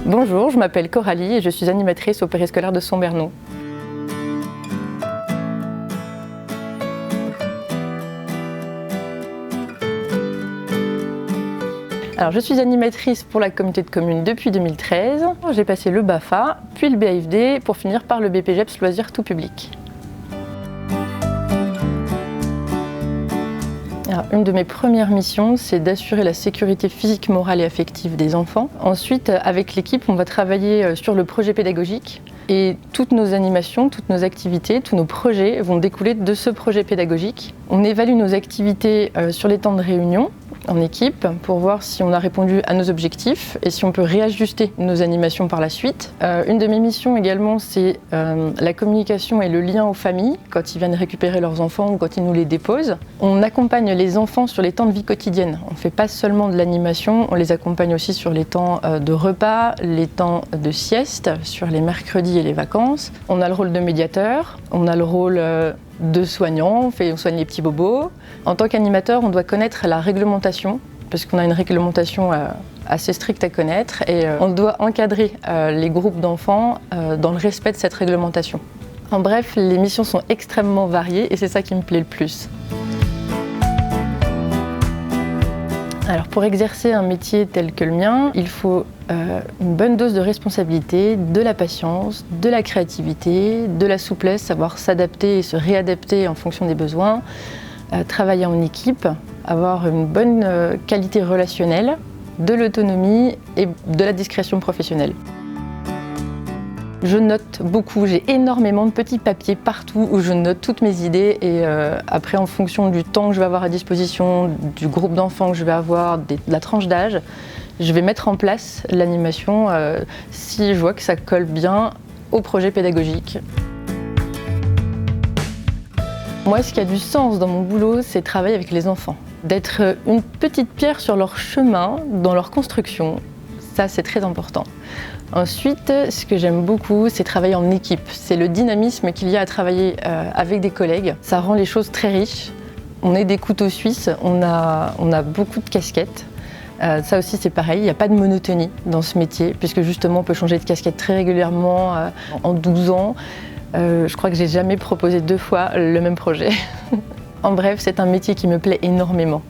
Bonjour, je m'appelle Coralie et je suis animatrice au périscolaire de Somberno. Alors, je suis animatrice pour la communauté de communes depuis 2013. J'ai passé le BAFA, puis le BAFD pour finir par le BPGEPS Loisirs tout public. Alors, une de mes premières missions, c'est d'assurer la sécurité physique, morale et affective des enfants. Ensuite, avec l'équipe, on va travailler sur le projet pédagogique. Et toutes nos animations, toutes nos activités, tous nos projets vont découler de ce projet pédagogique. On évalue nos activités sur les temps de réunion en équipe pour voir si on a répondu à nos objectifs et si on peut réajuster nos animations par la suite. Une de mes missions également, c'est la communication et le lien aux familles quand ils viennent récupérer leurs enfants ou quand ils nous les déposent. On accompagne les enfants sur les temps de vie quotidienne. On ne fait pas seulement de l'animation, on les accompagne aussi sur les temps de repas, les temps de sieste, sur les mercredis et les vacances. On a le rôle de médiateur, on a le rôle de soignant, on soigne les petits bobos. En tant qu'animateur, on doit connaître la réglementation, parce qu'on a une réglementation assez stricte à connaître, et on doit encadrer les groupes d'enfants dans le respect de cette réglementation. En bref, les missions sont extrêmement variées et c'est ça qui me plaît le plus. Alors pour exercer un métier tel que le mien, il faut une bonne dose de responsabilité, de la patience, de la créativité, de la souplesse, savoir s'adapter et se réadapter en fonction des besoins, travailler en équipe, avoir une bonne qualité relationnelle, de l'autonomie et de la discrétion professionnelle. Je note beaucoup, j'ai énormément de petits papiers partout où je note toutes mes idées et après en fonction du temps que je vais avoir à disposition, du groupe d'enfants que je vais avoir, de la tranche d'âge, je vais mettre en place l'animation si je vois que ça colle bien au projet pédagogique. Moi, ce qui a du sens dans mon boulot, c'est travailler avec les enfants, d'être une petite pierre sur leur chemin, dans leur construction. Ça, c'est très important. Ensuite, ce que j'aime beaucoup, c'est travailler en équipe. C'est le dynamisme qu'il y a à travailler avec des collègues. Ça rend les choses très riches. On est des couteaux suisses, on a beaucoup de casquettes. Ça aussi, c'est pareil, il n'y a pas de monotonie dans ce métier, puisque justement, on peut changer de casquette très régulièrement en 12 ans. Je crois que j'ai jamais proposé 2 fois le même projet. En bref, c'est un métier qui me plaît énormément.